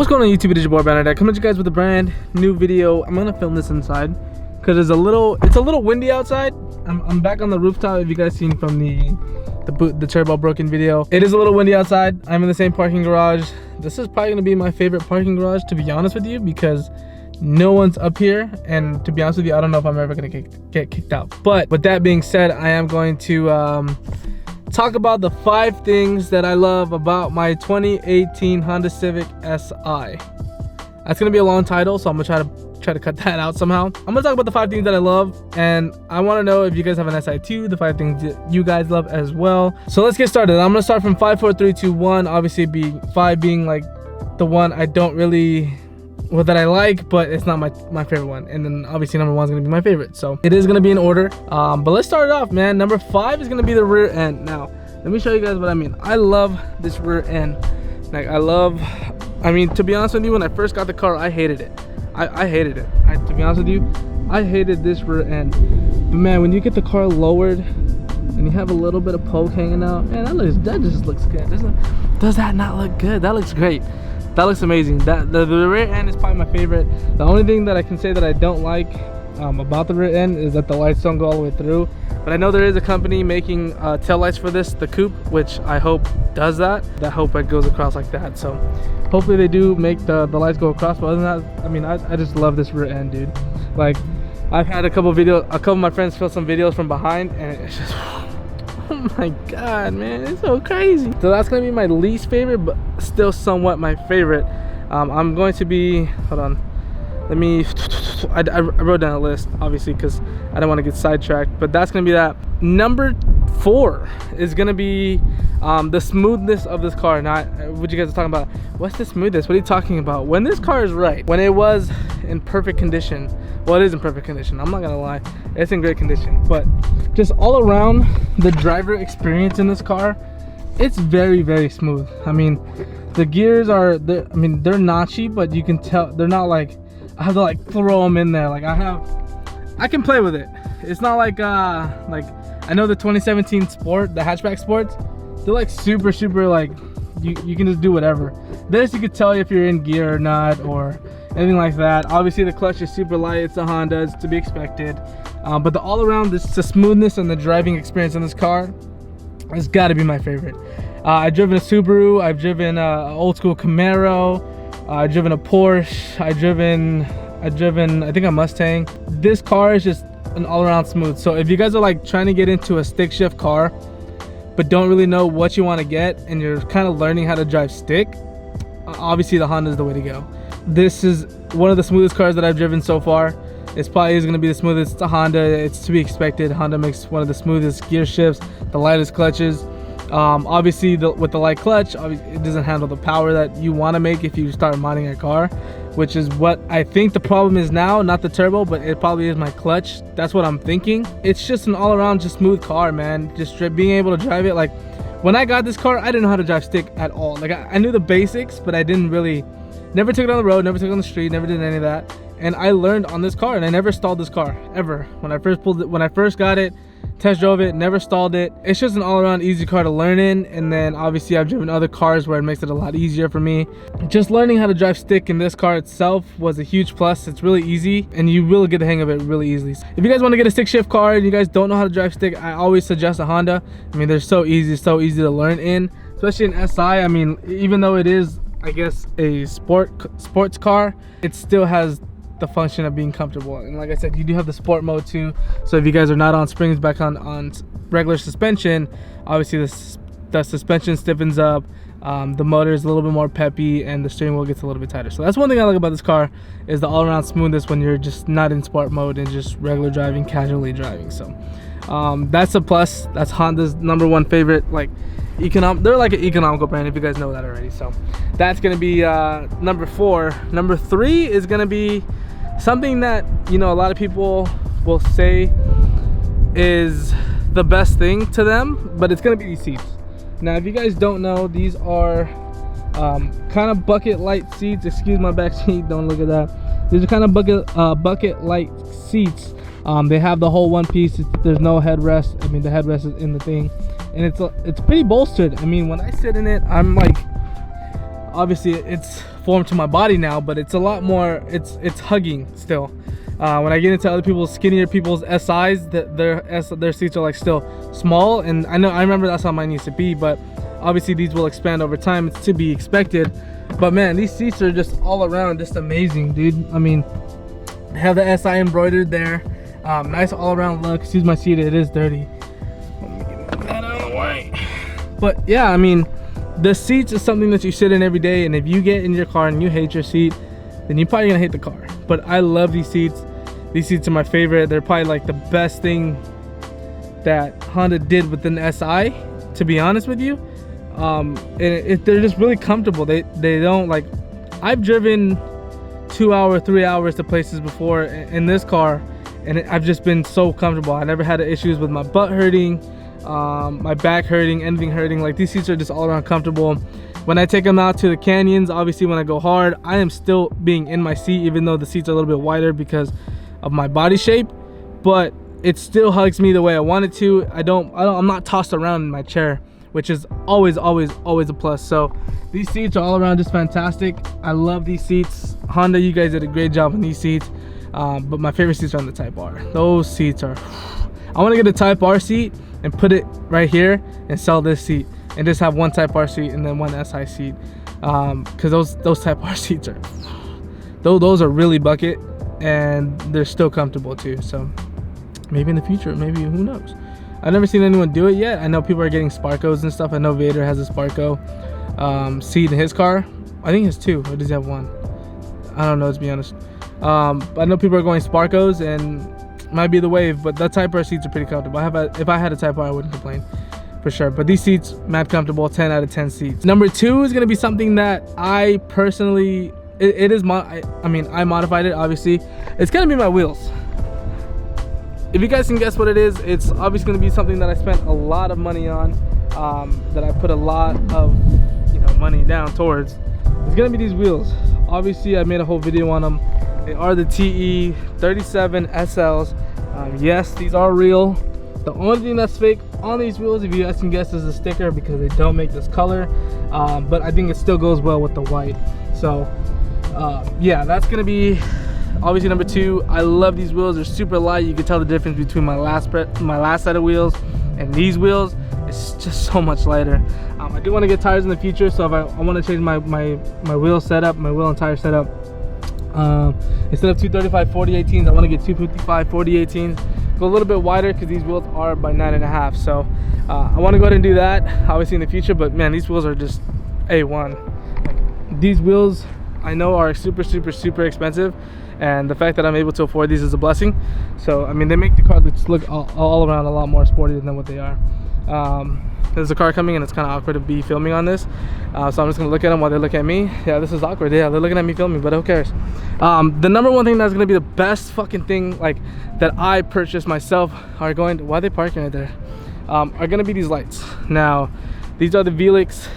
What's going on YouTube? It is your boy Dagdagan coming at you guys with a brand new video. I'm gonna film this inside because it's a little windy outside. I'm back on the rooftop. If you guys seen from the turbo broken video, it is a little windy outside. I'm in the same parking garage. This is probably gonna be my favorite parking garage, to be honest with you, because no one's up here, and to be honest with you, I don't know if I'm ever gonna get kicked out. But with that being said, I am going to talk about the 5 things that I love about my 2018 Honda Civic Si. That's gonna be a long title, so I'm gonna try to cut that out somehow. I'm gonna talk about the 5 things that I love, and I want to know if you guys have an Si too, the 5 things that you guys love as well. So let's get started. I'm gonna start from 5, 4, 3, 2, 1. Obviously, 5 being like the one I don't really, well, that I like, but it's not my favorite one. And then obviously number 1 is gonna be my favorite. So it is gonna be in order. But let's start it off, man. Number 5 is gonna be the rear end. Now, let me show you guys what I mean. I love this rear end. Like, I mean, to be honest with you, when I first got the car, I hated it. I hated it. To be honest with you, I hated this rear end. But man, when you get the car lowered and you have a little bit of poke hanging out, man, that just looks good. Does that not look good? That looks great. That looks amazing. The rear end is probably my favorite. The only thing that I can say that I don't like about the rear end is that the lights don't go all the way through. But I know there is a company making tail lights for this, the Coupe, which I hope does that. I hope it goes across like that. So hopefully they do make the lights go across. But other than that, I mean, I just love this rear end, dude. Like, I've had a couple of my friends film some videos from behind, and it's just, oh my god, man, it's so crazy. So that's gonna be my least favorite, but still somewhat my favorite. I'm going to be, hold on, let me, I wrote down a list, obviously, because I don't want to get sidetracked, but that's gonna be that. Number 4 is gonna be the smoothness of this car. Now, what you guys are talking about, what's the smoothness? What are you talking about? When this car is right, when it was in perfect condition, well, it is in perfect condition, I'm not gonna lie, it's in great condition, but just all around the driver experience in this car, it's very, very smooth. I mean, the gears are, they're notchy, but you can tell they're not like, I have to like throw them in there. Like, I can play with it. It's not like I know the 2017 Sport, the hatchback Sports, they're like super like, you can just do whatever. This, you could tell if you're in gear or not, or anything like that. Obviously the clutch is super light, it's a Honda, it's to be expected. But the all around, the smoothness and the driving experience in this car has got to be my favorite. I've driven a Subaru, I've driven an old school Camaro, I've driven a Porsche, I've driven I think a Mustang. This car is just an all-around smooth. So if you guys are like trying to get into a stick shift car but don't really know what you want to get, and you're kind of learning how to drive stick, obviously the Honda is the way to go. This is one of the smoothest cars that I've driven so far. It's probably is going to be the smoothest. It's a Honda, it's to be expected. Honda makes one of the smoothest gear shifts, the lightest clutches. Obviously with the light clutch, obviously it doesn't handle the power that you want to make if you start modding your car, which is what I think the problem is now. Not the turbo, but it probably is my clutch. That's what I'm thinking. It's just an all-around just smooth car, man. Just being able to drive it. Like, when I got this car, I didn't know how to drive stick at all. Like, I knew the basics, but I didn't really, never took it on the road, never took it on the street, never did any of that. And I learned on this car, and I never stalled this car ever. When I first got it, test drove it, never stalled it. It's just an all-around easy car to learn in. And then obviously I've driven other cars where it makes it a lot easier for me. Just learning how to drive stick in this car itself was a huge plus. It's really easy, and you will get the hang of it really easily. If you guys want to get a stick shift car and you guys don't know how to drive stick, I always suggest a Honda. I mean, they're so easy to learn in, especially in SI. I mean, even though it is, I guess, a sports car, it still has the function of being comfortable. And like I said, you do have the sport mode too, so if you guys are not on springs, back on regular suspension, obviously the suspension stiffens up, the motor is a little bit more peppy, and the steering wheel gets a little bit tighter. So that's one thing I like about this car, is the all-around smoothness when you're just not in sport mode and just regular driving, casually driving. So that's a plus. That's Honda's number 1 favorite. Like, they're like an economical brand, if you guys know that already. So that's gonna be number 4. Number 3 is gonna be something that, you know, a lot of people will say is the best thing to them, but it's gonna be these seats. Now, if you guys don't know, these are kind of bucket light seats. Excuse my back seat, don't look at that. These are kind of bucket light seats. They have the whole one piece. There's no headrest. I mean, the headrest is in the thing, and it's pretty bolstered. I mean, when I sit in it, I'm like, obviously it's conform to my body now, but it's a lot more, it's hugging still. When I get into other people's, skinnier people's SIs, their seats are like still small, and I remember that's how mine used to be, but obviously these will expand over time. It's to be expected. But man, these seats are just all around just amazing, dude. I mean, they have the SI embroidered there. Nice all around look. Excuse my seat, it is dirty. Let me get that out of the way. But yeah, I mean, the seats is something that you sit in every day, and if you get in your car and you hate your seat, then you're probably gonna hate the car. But I love these seats. These seats are my favorite. They're probably like the best thing that Honda did with an SI, to be honest with you. And they're just really comfortable. They don't, like, I've driven 2 hours, 3 hours to places before in this car, and I've just been so comfortable. I never had issues with my butt hurting, my back hurting, anything hurting. Like, these seats are just all around comfortable. When I take them out to the canyons, obviously when I go hard, I am still being in my seat, even though the seats are a little bit wider because of my body shape, but it still hugs me the way I want it to. I'm not tossed around in my chair, which is always a plus. So these seats are all around just fantastic. I love these seats. Honda, you guys did a great job on these seats. But my favorite seats are on the Type R. Those seats are, I want to get a Type R seat and put it right here and sell this seat and just have one Type R seat and then one SI seat, because those Type R seats are, those are really bucket, and they're still comfortable too. So maybe in the future, maybe, who knows. I've never seen anyone do it yet. I know people are getting Sparkos and stuff. I know Vader has a Sparko seat in his car. I think he has two, or does he have one? I don't know, to be honest. But I know people are going Sparkos, and might be the wave, but the Type R seats are pretty comfortable. If I had a Type R, I wouldn't complain, for sure. But these seats, mad comfortable, 10 out of 10 seats. Number 2 is gonna be something that I personally, I mean, I modified it, obviously. It's gonna be my wheels. If you guys can guess what it is, it's obviously going to be something that I spent a lot of money on, that I put a lot of, money down towards. It's going to be these wheels. Obviously, I made a whole video on them. They are the TE 37 SLs. Yes, these are real. The only thing that's fake on these wheels, if you guys can guess, is the sticker, because they don't make this color. But I think it still goes well with the white. So, yeah, that's going to be obviously number 2. I love these wheels. They're super light. You can tell the difference between my last set of wheels and these wheels. It's just so much lighter. I do want to get tires in the future, so if I want to change my wheel setup, my wheel and tire setup. Instead of 235 4018s, I want to get 255 4018s. Go a little bit wider because these wheels are by 9.5. So I want to go ahead and do that, obviously, in the future. But man, these wheels are just A1. These wheels, I know, are super expensive, and the fact that I'm able to afford these is a blessing. So I mean, they make the car look all around a lot more sporty than what they are. There's a car coming, and it's kind of awkward to be filming on this, so I'm just gonna look at them while they look at me. Yeah, this is awkward. Yeah, they're looking at me filming, but who cares? The number one thing that's gonna be the best fucking thing, like, that I purchased myself, are going to, why are they parking right there, are gonna be these lights. Now, these are the Helix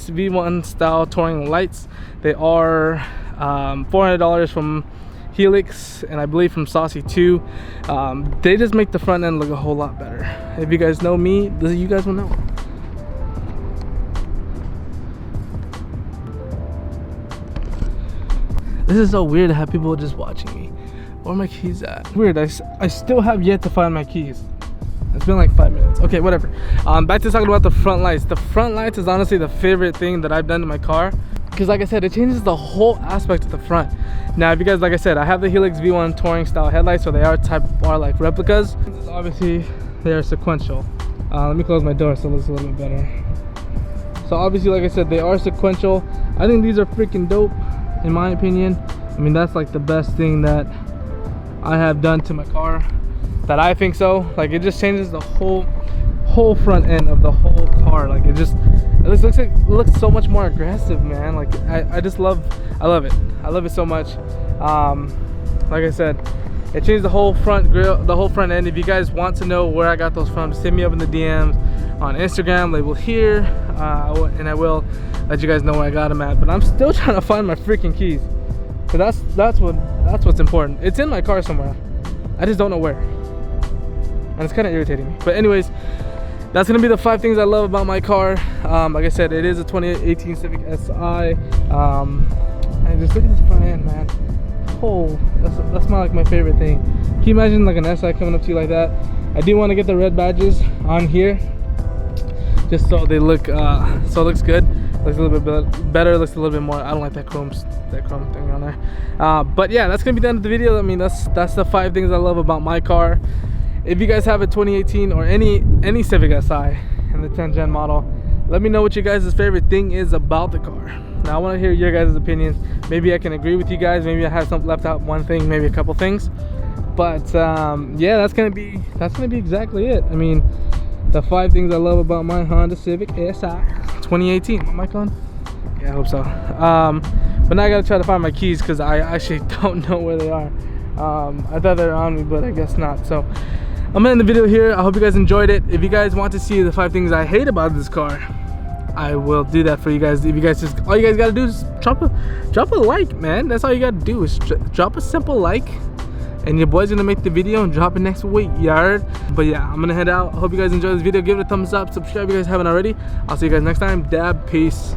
V1 style touring lights. They are $400 from Helix, and I believe from Saucy too. They just make the front end look a whole lot better. If you guys know me, you guys will know. This is so weird to have people just watching me. Where are my keys at? Weird, I still have yet to find my keys. It's been like 5 minutes. Okay, whatever. Back to talking about the front lights. The front lights is honestly the favorite thing that I've done to my car, because like I said, it changes the whole aspect of the front. Now, if you guys, like I said, I have the Helix V1 touring style headlights, so they are Type R like replicas. Obviously, they are sequential. Let me close my door so it looks a little bit better. So obviously, like I said, they are sequential. I think these are freaking dope, in my opinion. I mean, that's like the best thing that I have done to my car, that I think so. Like, it just changes the whole front end of the whole car. Like, it looks so much more aggressive, man. Like, I love it. I love it so much. Like I said, it changed the whole front grill, the whole front end. If you guys want to know where I got those from, just hit me up in the DMs on Instagram, label here, and I will let you guys know where I got them at. But I'm still trying to find my freaking keys, so that's what's important. It's in my car somewhere, I just don't know where, and it's kind of irritating me. But anyways, that's gonna be the 5 things I love about my car. Like I said, it is a 2018 Civic Si. And just look at this front end, man. Oh, that's like my favorite thing. Can you imagine like an SI coming up to you like that? I do want to get the red badges on here, just so they look, so it looks good. Looks a little bit better. Looks a little bit more. I don't like that chrome thing on there. But yeah, that's gonna be the end of the video. I mean, that's the 5 things I love about my car. If you guys have a 2018 or any Civic Si in the 10th gen model, let me know what you guys' favorite thing is about the car. Now I want to hear your guys' opinions. Maybe I can agree with you guys. Maybe I have left out one thing, maybe a couple things. But yeah, that's gonna be exactly it. I mean, the 5 things I love about my Honda Civic Si 2018. Am I mic on? Yeah, I hope so. But now I gotta try to find my keys because I actually don't know where they are. I thought they were on me, but I guess not. So I'm gonna end the video here. I hope you guys enjoyed it. If you guys want to see the 5 things I hate about this car, I will do that for you guys. If you guys all you guys gotta do is drop a like, man. That's all you gotta do is drop a simple like, and your boy's gonna make the video and drop it next week, yard. But yeah, I'm gonna head out. I hope you guys enjoyed this video. Give it a thumbs up, subscribe if you guys haven't already. I'll see you guys next time. Dab, peace.